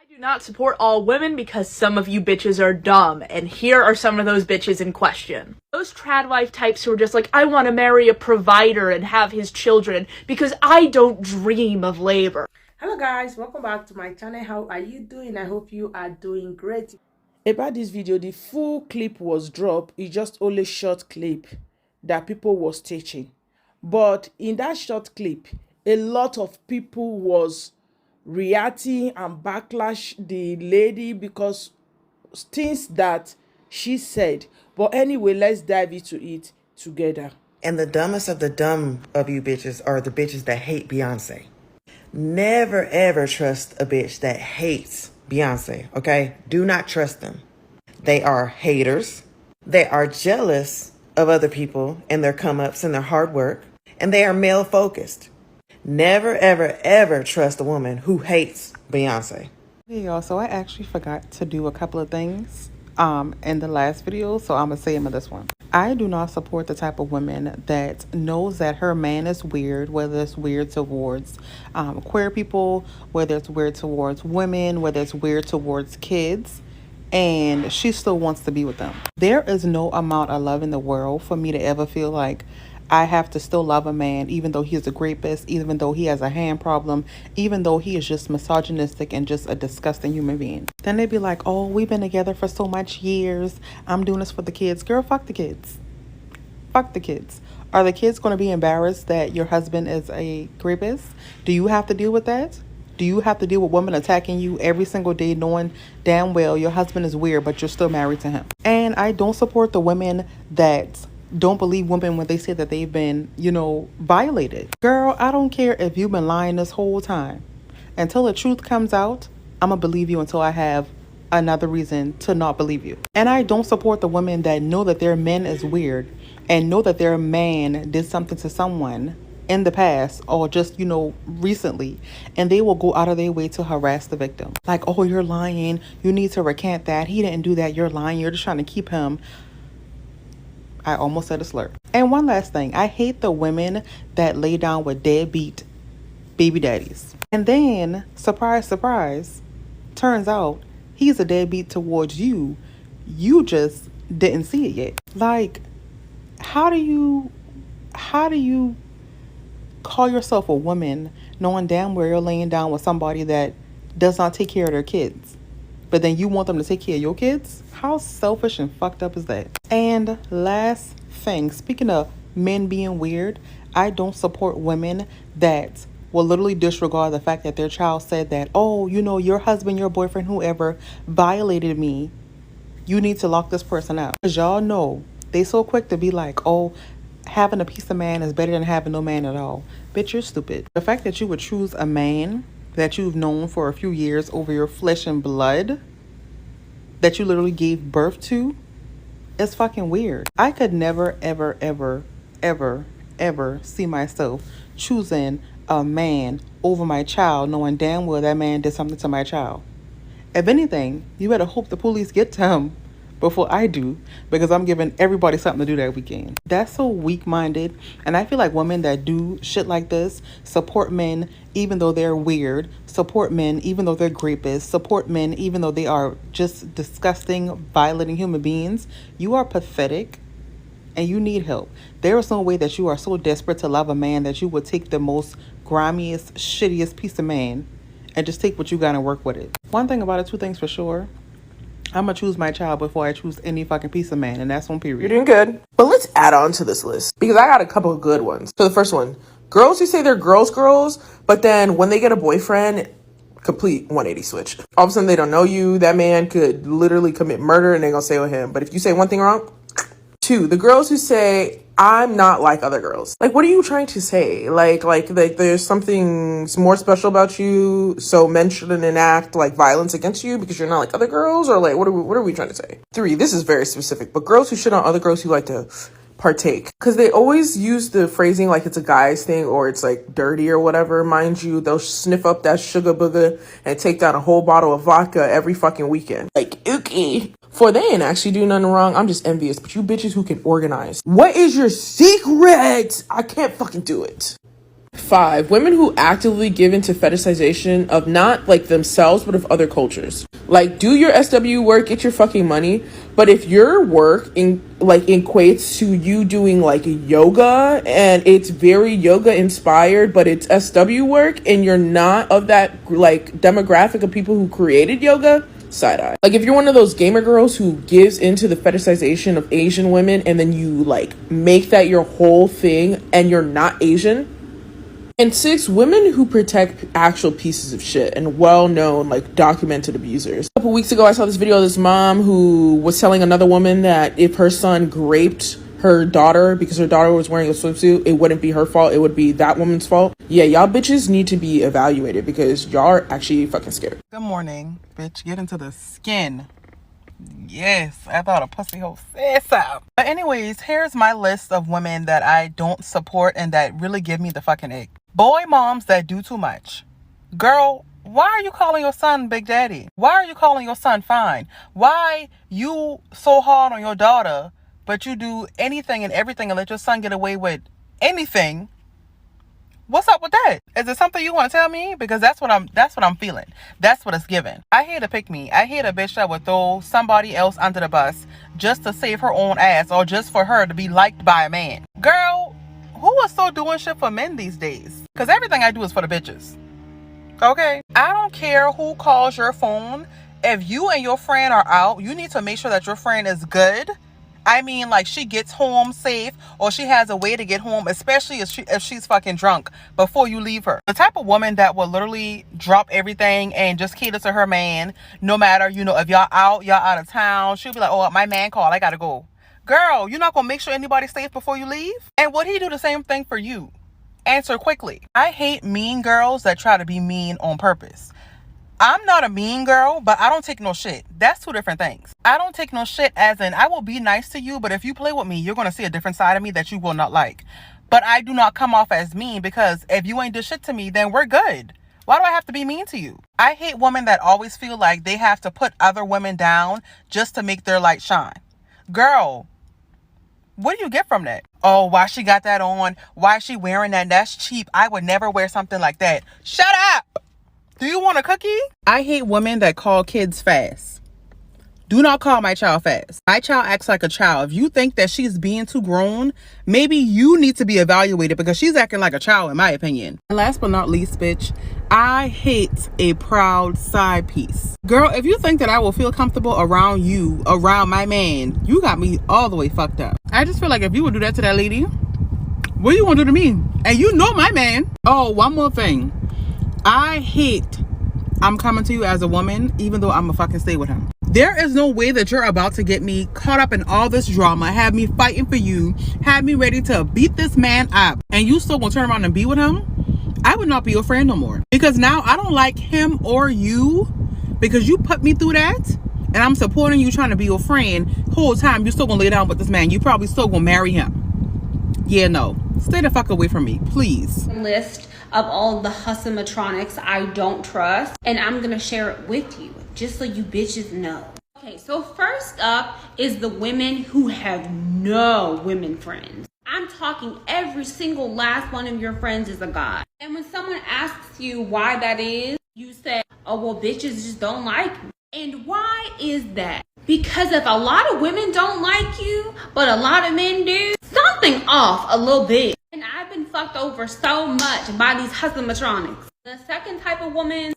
Do not support all women because some of you bitches are dumb, and here are some of those bitches in question. Those tradwife types who are just like, I want to marry a provider and have his children because I don't dream of labor. Hello guys, welcome back to my channel. How are you doing? I hope you are doing great. About this video, the full clip was dropped. It's just only short clip that people was teaching, but in that short clip a lot of people was reacting and backlash the lady because things that she said. But anyway, let's dive into it together. And the dumbest of the dumb of you bitches are the bitches that hate Beyonce. Never ever trust a bitch that hates Beyonce, okay? Do not trust them. They are haters. They are jealous of other people and their come-ups and their hard work. And they are male-focused. Never, ever, ever trust a woman who hates Beyonce. Hey y'all, so I actually forgot to do a couple of things in the last video, so I'm gonna say them in this one. I do not support the type of woman that knows that her man is weird, whether it's weird towards queer people, whether it's weird towards women, whether it's weird towards kids, and she still wants to be with them. There is no amount of love in the world for me to ever feel like I have to still love a man even though he is a rapist, even though he has a hand problem, even though he is just misogynistic and just a disgusting human being. Then they'd be like, oh, we've been together for so much years. I'm doing this for the kids. Girl, fuck the kids. Fuck the kids. Are the kids going to be embarrassed that your husband is a rapist? Do you have to deal with that? Do you have to deal with women attacking you every single day knowing damn well your husband is weird but you're still married to him? And I don't support the women that don't believe women when they say that they've been, violated. Girl, I don't care if you've been lying this whole time. Until the truth comes out, I'm gonna believe you until I have another reason to not believe you. And I don't support the women that know that their man is weird and know that their man did something to someone in the past or just, recently, and they will go out of their way to harass the victim. Like, oh, you're lying. You need to recant that. He didn't do that. You're lying. You're just trying to keep him. I almost said a slur. And one last thing. I hate the women that lay down with deadbeat baby daddies. And then, surprise, surprise, turns out he's a deadbeat towards you. You just didn't see it yet. Like, how do you call yourself a woman knowing damn well you're laying down with somebody that does not take care of their kids? But then you want them to take care of your kids? How selfish and fucked up is that? And last thing, speaking of men being weird, I don't support women that will literally disregard the fact that their child said that, oh, your husband, your boyfriend, whoever violated me. You need to lock this person out. Because y'all know, they so quick to be like, oh, having a piece of man is better than having no man at all. Bitch, you're stupid. The fact that you would choose a man that you've known for a few years over your flesh and blood that you literally gave birth to is fucking weird. I could never, ever, ever, ever, ever see myself choosing a man over my child knowing damn well that man did something to my child. If anything, you better hope the police get to him before I do, because I'm giving everybody something to do that weekend. That's so weak-minded, and I feel like women that do shit like this support men even though they're weird, support men even though they're rapists, support men even though they are just disgusting, violating human beings. You are pathetic, and you need help. There is no way that you are so desperate to love a man that you would take the most grimiest, shittiest piece of man and just take what you got and work with it. One thing about it, two things for sure. I'm gonna choose my child before I choose any fucking piece of man, and that's on period. You're doing good. But let's add on to this list because I got a couple of good ones. So the first one, girls who say they're girls, but then when they get a boyfriend, complete 180 switch. All of a sudden they don't know you. That man could literally commit murder and they're gonna stay with him. But if you say one thing wrong, two, the girls who say, I'm not like other girls. Like, what are you trying to say? Like there's something more special about you, so men shouldn't enact like violence against you because you're not like other girls? Or like, what are we trying to say? Three, this is very specific, but girls who shit on other girls who like to partake. Because they always use the phrasing like it's a guy's thing or it's like dirty or whatever. Mind you, they'll sniff up that sugar booger and take down a whole bottle of vodka every fucking weekend. Like, ookie. For they ain't actually do nothing wrong. I'm just envious. But you bitches who can organize. What is your secret? I can't fucking do it. 5, women who actively give into fetishization of not like themselves but of other cultures. Like, do your SW work, get your fucking money, but if your work equates to you doing like yoga and it's very yoga inspired but it's SW work and you're not of that like demographic of people who created yoga, side eye. Like, if you're one of those gamer girls who gives into the fetishization of Asian women and then you like make that your whole thing and you're not Asian. And 6, women who protect actual pieces of shit and well-known, like, documented abusers. A couple weeks ago, I saw this video of this mom who was telling another woman that if her son raped her daughter because her daughter was wearing a swimsuit, it wouldn't be her fault, it would be that woman's fault. Yeah, y'all bitches need to be evaluated because y'all are actually fucking scared. Good morning, bitch. Get into the skin. Yes, I thought a pussy hole said so. But anyways, here's my list of women that I don't support and that really give me the fucking ick. Boy moms that do too much. Girl, why are you calling your son Big Daddy? Why are you calling your son fine? Why you so hard on your daughter, but you do anything and everything and let your son get away with anything? What's up with that? Is it something you want to tell me? Because that's what I'm feeling. That's what it's given. I hate a pick me. I hate a bitch that would throw somebody else under the bus just to save her own ass or just for her to be liked by a man. Girl, who is so doing shit for men these days? Because everything I do is for the bitches. Okay? I don't care who calls your phone. If you and your friend are out, you need to make sure that your friend is good. I mean, like, she gets home safe or she has a way to get home, especially if she's fucking drunk before you leave her. The type of woman that will literally drop everything and just cater to her man, no matter, you know, if y'all out of town, she'll be like, oh, my man called, I gotta go. Girl, you're not gonna make sure anybody's safe before you leave? And would he do the same thing for you? Answer quickly. I hate mean girls that try to be mean on purpose. I'm not a mean girl, but I don't take no shit. That's two different things. I don't take no shit as in I will be nice to you, but if you play with me, you're going to see a different side of me that you will not like. But I do not come off as mean because if you ain't do shit to me, then we're good. Why do I have to be mean to you? I hate women that always feel like they have to put other women down just to make their light shine. Girl, what do you get from that? Oh, why she got that on? Why is she wearing that? That's cheap. I would never wear something like that. Shut up! Do you want a cookie? I hate women that call kids fast. Do not call my child fast. My child acts like a child. If you think that she's being too grown, maybe you need to be evaluated because she's acting like a child, in my opinion. And last but not least, bitch, I hate a proud side piece. Girl, if you think that I will feel comfortable around you, around my man, you got me all the way fucked up. I just feel like if you would do that to that lady, what you want to do to me? And you know my man. Oh, one more thing. I hate I'm coming to you as a woman, even though I'm a fucking stay with him. There is no way that you're about to get me caught up in all this drama, have me fighting for you, have me ready to beat this man up, and you still gonna turn around and be with him? I would not be your friend no more. Because now I don't like him or you because you put me through that, and I'm supporting you trying to be your friend. Whole time you still gonna lay down with this man. You probably still gonna marry him. Yeah, no. Stay the fuck away from me, please. List of all the hustlematronics I don't trust, and I'm gonna share it with you just so you bitches know. Okay, so first up is the women who have no women friends. I'm talking every single last one of your friends is a guy. And when someone asks you why that is, you say, oh, well, bitches just don't like me. And why is that? Because if a lot of women don't like you, but a lot of men do, something off a little bit. And I've been fucked over so much by these hustlematronics. The second type of women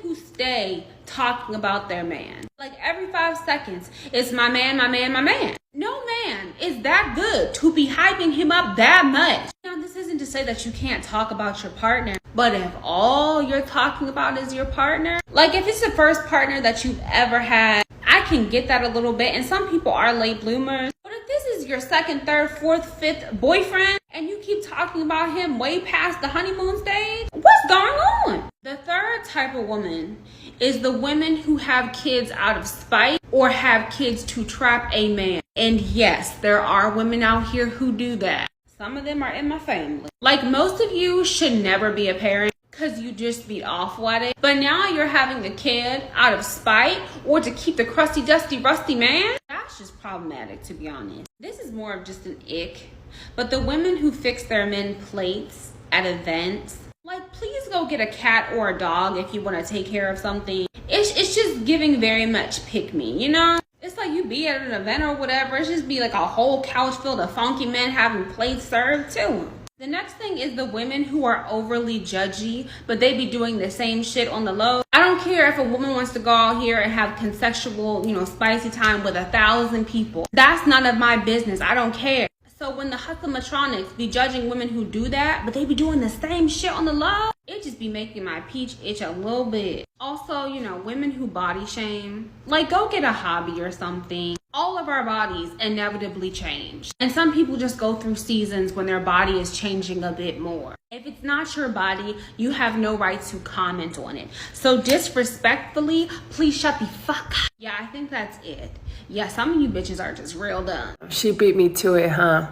who stay talking about their man. Like every 5 seconds, it's my man, my man, my man. No man is that good to be hyping him up that much. Now, this isn't to say that you can't talk about your partner, but if all you're talking about is your partner, like if it's the first partner that you've ever had, I can get that a little bit, and some people are late bloomers. But if this is your second, third, fourth, fifth boyfriend, and you keep talking about him way past the honeymoon stage, what's going on? The third type of woman is the women who have kids out of spite or have kids to trap a man. And yes, there are women out here who do that. Some of them are in my family. Like most of you should never be a parent because you just beat off at it. But now you're having a kid out of spite or to keep the crusty, dusty, rusty man. That's just problematic, to be honest. This is more of just an ick. But the women who fix their men plates at events. Like, please go get a cat or a dog if you want to take care of something. It's just giving very much pick me, you know? It's like you be at an event or whatever. It's just be like a whole couch filled of funky men having plates served to them. The next thing is the women who are overly judgy, but they be doing the same shit on the low. I don't care if a woman wants to go out here and have consensual, spicy time with 1,000 people. That's none of my business. I don't care. So when the hustamatronics be judging women who do that, but they be doing the same shit on the low, it just be making my peach itch a little bit. Also, women who body shame, like, go get a hobby or something. All of our bodies inevitably change. And some people just go through seasons when their body is changing a bit more. If it's not your body, you have no right to comment on it. So disrespectfully, please shut the fuck up. Yeah, I think that's it. Yeah, some of you bitches are just real dumb. She beat me to it, huh?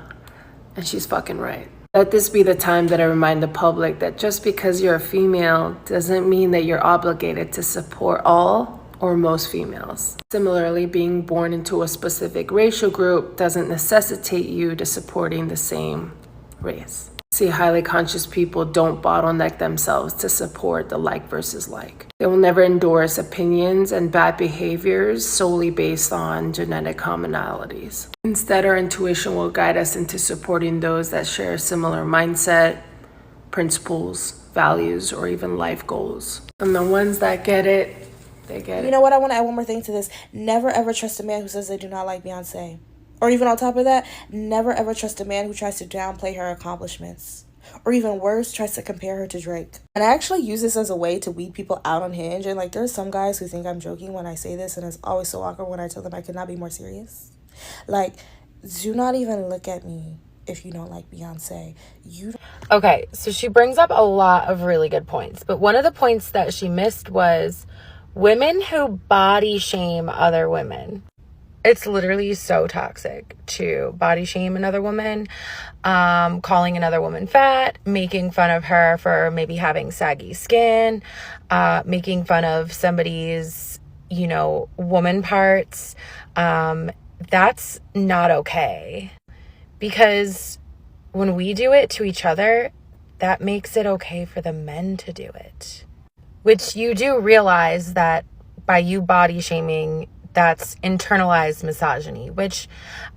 And she's fucking right. Let this be the time that I remind the public that just because you're a female doesn't mean that you're obligated to support all or most females. Similarly, being born into a specific racial group doesn't necessitate you to supporting the same race. See, highly conscious people don't bottleneck themselves to support the like versus like. They will never endorse opinions and bad behaviors solely based on genetic commonalities. Instead, our intuition will guide us into supporting those that share a similar mindset, principles, values, or even life goals. And the ones that get it, they get it. You know what? I want to add one more thing to this. Never ever trust a man who says they do not like Beyonce. Or even on top of that, never ever trust a man who tries to downplay her accomplishments. Or even worse, tries to compare her to Drake. And I actually use this as a way to weed people out on Hinge. And like, there's some guys who think I'm joking when I say this, and it's always so awkward when I tell them I could not be more serious. Like, do not even look at me if you don't like Beyonce. Okay, so she brings up a lot of really good points. But one of the points that she missed was women who body shame other women. It's literally so toxic to body shame another woman, calling another woman fat, making fun of her for maybe having saggy skin, making fun of somebody's, woman parts. That's not okay. Because when we do it to each other, that makes it okay for the men to do it. Which you do realize that by you body shaming, that's internalized misogyny, which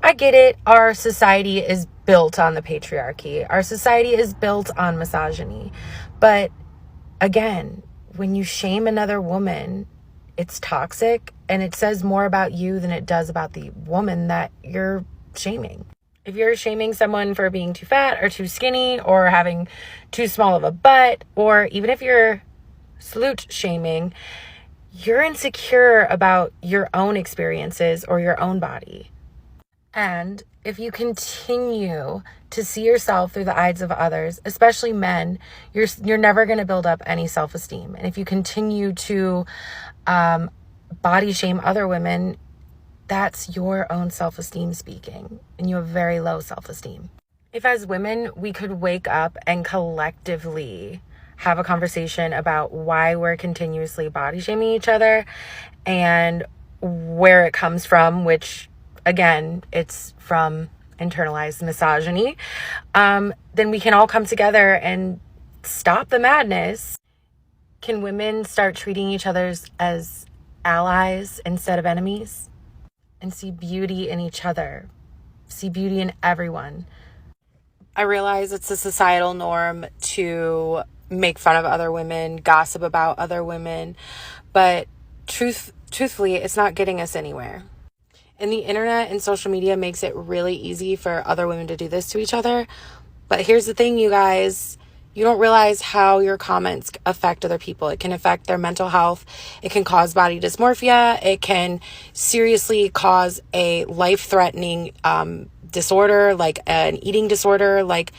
I get it. Our society is built on the patriarchy. Our society is built on misogyny. But again, when you shame another woman, it's toxic and it says more about you than it does about the woman that you're shaming. If you're shaming someone for being too fat or too skinny or having too small of a butt, or even if you're slut shaming, you're insecure about your own experiences or your own body. And if you continue to see yourself through the eyes of others, especially men, you're never going to build up any self-esteem. And if you continue to body shame other women, that's your own self-esteem speaking, and you have very low self-esteem. If as women, we could wake up and collectively have a conversation about why we're continuously body shaming each other and where it comes from, which again, it's from internalized misogyny, then we can all come together and stop the madness. Can women start treating each other as allies instead of enemies? And see beauty in each other, see beauty in everyone. I realize it's a societal norm to make fun of other women, gossip about other women, but truthfully, it's not getting us anywhere. And the internet and social media makes it really easy for other women to do this to each other. But here's the thing, you guys. You don't realize how your comments affect other people. It can affect their mental health. It can cause body dysmorphia. It can seriously cause a life-threatening disorder, like an eating disorder. Like,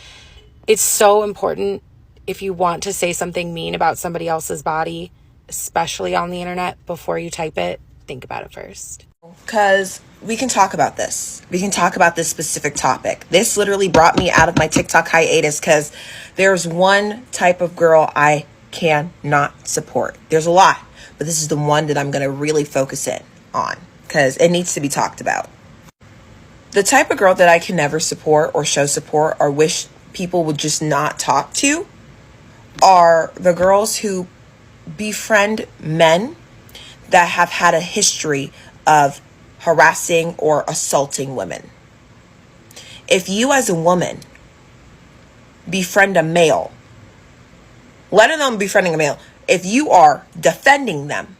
it's so important, if you want to say something mean about somebody else's body, especially on the internet, before you type it, think about it first. Because we can talk about this. We can talk about this specific topic. This literally brought me out of my TikTok hiatus because there's one type of girl I cannot support. There's a lot, but this is the one that I'm going to really focus in on because it needs to be talked about. The type of girl that I can never support or show support or wish people would just not talk to are the girls who befriend men that have had a history of harassing or assaulting women. If you as a woman befriend a male, let alone befriending a male, if you are defending them,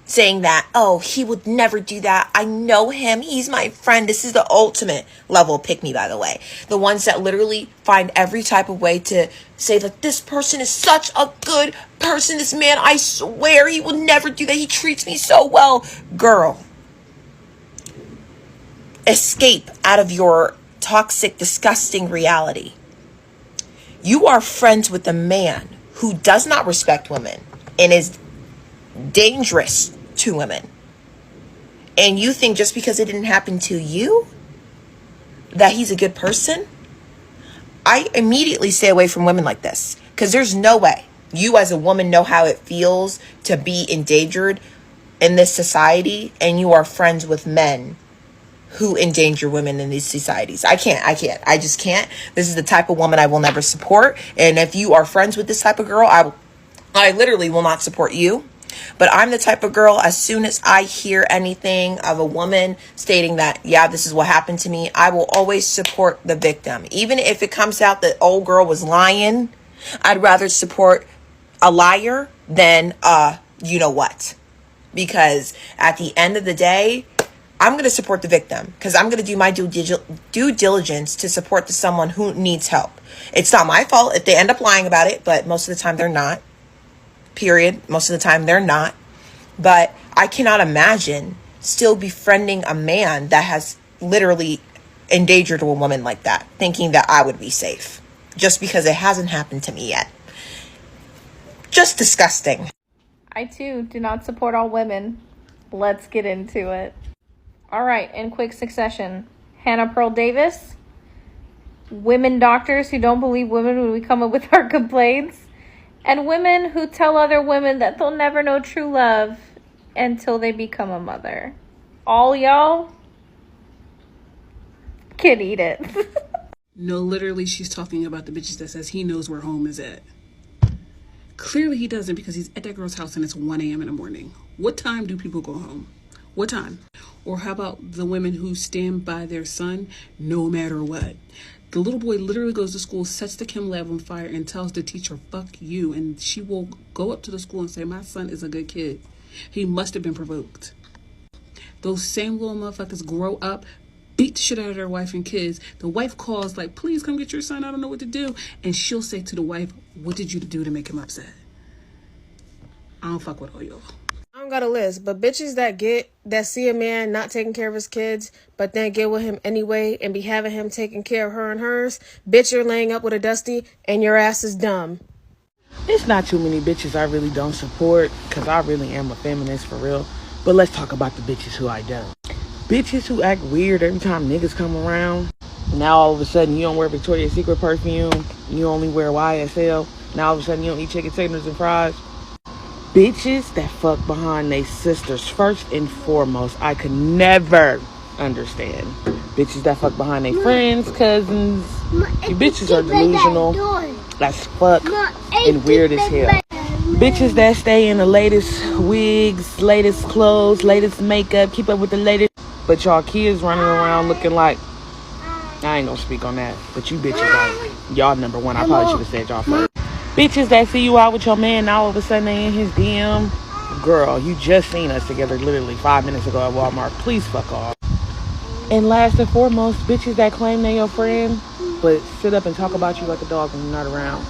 saying that, oh, he would never do that, I know him, he's my friend, this is the ultimate level of pick me, by the way. The ones that literally find every type of way to say that this person is such a good person, this man, I swear he will never do that, he treats me so well. Girl, escape out of your toxic, disgusting reality. You are friends with a man who does not respect women and is dangerous to women. And you think just because it didn't happen to you that he's a good person? I immediately stay away from women like this, because there's no way you as a woman know how it feels to be endangered in this society, and you are friends with men who endanger women in these societies. I just can't. This is the type of woman I will never support. And if you are friends with this type of girl, I literally will not support you. But I'm the type of girl, as soon as I hear anything of a woman stating that, yeah, this is what happened to me, I will always support the victim. Even if it comes out that old girl was lying, I'd rather support a liar than you know what. Because at the end of the day, I'm going to support the victim, because I'm going to do my due diligence to support someone who needs help. It's not my fault if they end up lying about it, but most of the time they're not. Period. Most of the time they're not. But I cannot imagine still befriending a man that has literally endangered a woman like that, thinking that I would be safe just because it hasn't happened to me yet. Just disgusting. I too do not support all women. Let's get into it. All right, in quick succession, Hannah Pearl Davis, women doctors who don't believe women when we come up with our complaints, and women who tell other women that they'll never know true love until they become a mother. All y'all can eat it. No, literally, she's talking about the bitches that says he knows where home is at. Clearly he doesn't, because he's at that girl's house and it's 1 a.m. in the morning. What time do people go home? What time? Or how about the women who stand by their son no matter what? The little boy literally goes to school, sets the chem lab on fire, and tells the teacher, fuck you. And she will go up to the school and say, my son is a good kid. He must have been provoked. Those same little motherfuckers grow up, beat the shit out of their wife and kids. The wife calls like, please come get your son, I don't know what to do. And she'll say to the wife, what did you do to make him upset? I don't fuck with all y'all. I don't got a list, but bitches that see a man not taking care of his kids, but then get with him anyway and be having him taking care of her and hers, bitch, you're laying up with a dusty and your ass is dumb. It's not too many bitches I really don't support, because I really am a feminist for real. But let's talk about the bitches who I don't. Bitches who act weird every time niggas come around. Now all of a sudden you don't wear Victoria's Secret perfume, you only wear YSL. Now all of a sudden you don't eat chicken tenders and fries. Bitches that fuck behind they sisters, first and foremost, I could never understand. Bitches that fuck behind they friends, cousins. You bitches are delusional as fuck and weird as hell. Bitches that stay in the latest wigs, latest clothes, latest makeup, keep up with the latest. But y'all kids running around looking like, I ain't gonna speak on that, but you bitches are, y'all number one. I probably should have said y'all first. Bitches that see you out with your man, now all of a sudden they in his DM. Girl, you just seen us together literally 5 minutes ago at Walmart. Please fuck off. And last and foremost, bitches that claim they your friend, but sit up and talk about you like a dog when you're not around.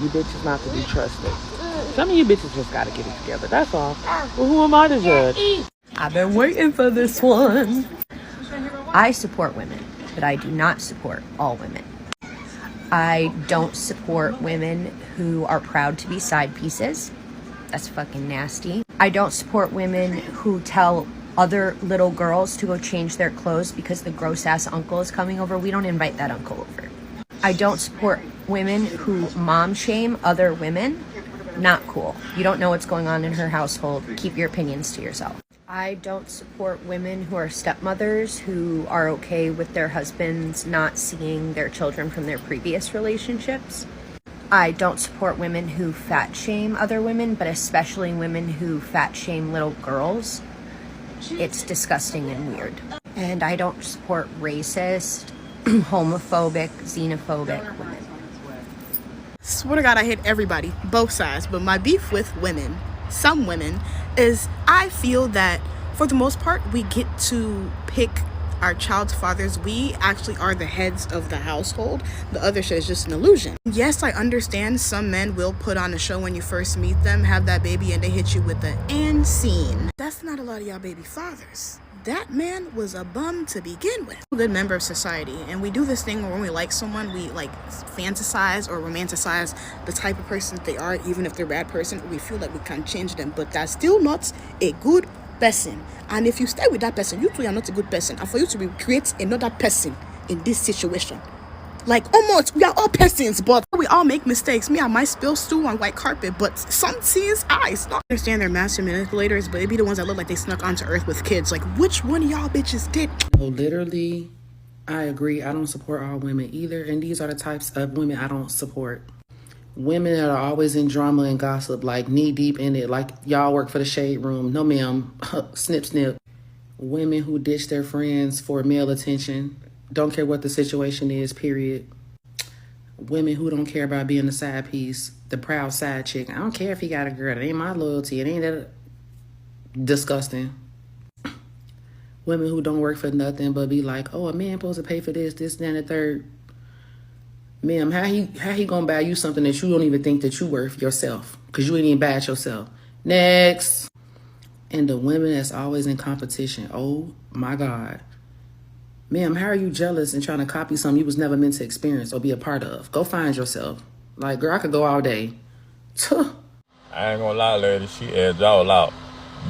You bitches not to be trusted. Some of you bitches just gotta get it together, that's all. Well, who am I to judge? I've been waiting for this one. I support women, but I do not support all women. I don't support women who are proud to be side pieces. That's fucking nasty. I don't support women who tell other little girls to go change their clothes because the gross ass uncle is coming over. We don't invite that uncle over. I don't support women who mom shame other women. Not cool. You don't know what's going on in her household. Keep your opinions to yourself. I don't support women who are stepmothers who are okay with their husbands not seeing their children from their previous relationships. I don't support women who fat shame other women, but especially women who fat shame little girls. It's disgusting and weird. And I don't support racist, homophobic, xenophobic women. Swear to God, I hate everybody, both sides. But my beef with women, some women, is I feel that for the most part, we get to pick our child's fathers. We actually are the heads of the household. The other shit is just an illusion. Yes, I understand some men will put on a show when you first meet them, have that baby, and they hit you with the "and scene." That's not a lot of y'all baby fathers. That man was a bum to begin with. A good member of society, and we do this thing where when we like someone, we like fantasize or romanticize the type of person that they are, even if they're a bad person. We feel like we can change them, but that's still not a good person. And if you stay with that person, you two are not a good person. And for you to create another person in this situation, like almost we are all persons, but we all make mistakes. Me, I might spill stew on white carpet, but some sees eyes. I understand they're master manipulators, but it be the ones that look like they snuck onto Earth with kids. Like, which one of y'all bitches did? Well, literally, I agree. I don't support all women either, and these are the types of women I don't support. Women that are always in drama and gossip, like knee deep in it, like y'all work for the shade room. No, ma'am. Snip, snip. Women who ditch their friends for male attention. Don't care what the situation is, period. Women who don't care about being the side piece, the proud side chick. I don't care if he got a girl. It ain't my loyalty. It ain't that disgusting. Women who don't work for nothing but be like, oh, a man supposed to pay for this, that, and the third. Ma'am, how he gonna buy you something that you don't even think that you worth yourself? Because you ain't even buy it yourself. Next. And the women that's always in competition. Oh, my God. Ma'am, how are you jealous and trying to copy something you was never meant to experience or be a part of? Go find yourself. Like, girl, I could go all day. Tuh. I ain't gonna lie, lady. She edged all out.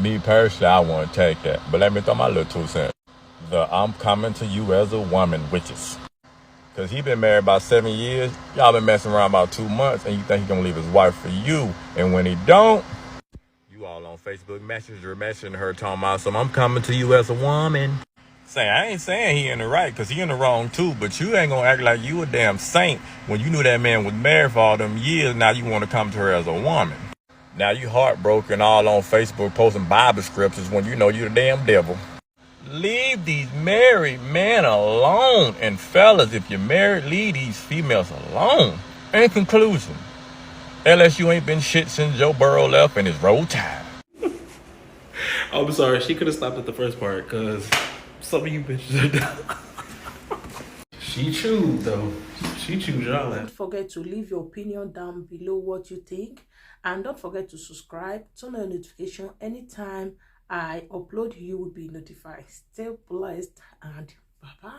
Me personally, I want to take that. But let me throw my little 2 cents. The I'm coming to you as a woman, witches. Because he been married about 7 years. Y'all been messing around about 2 months. And you think he gonna leave his wife for you. And when he don't, you all on Facebook Messenger messaging her talking about some I'm coming to you as a woman. Say, I ain't saying he in the right, because he in the wrong too, but you ain't gonna act like you a damn saint when you knew that man was married for all them years. Now you want to come to her as a woman. Now you heartbroken all on Facebook posting Bible scriptures when you know you the damn devil. Leave these married men alone. And fellas, if you're married, leave these females alone. In conclusion, LSU ain't been shit since Joe Burrow left and it's roll tide. I'm sorry, she could have stopped at the first part, because some of you bitches are dumb. She choose though. She choose y'all. Don't forget to leave your opinion down below what you think. And don't forget to subscribe, turn on notification. Anytime I upload, you will be notified. Stay blessed and bye-bye.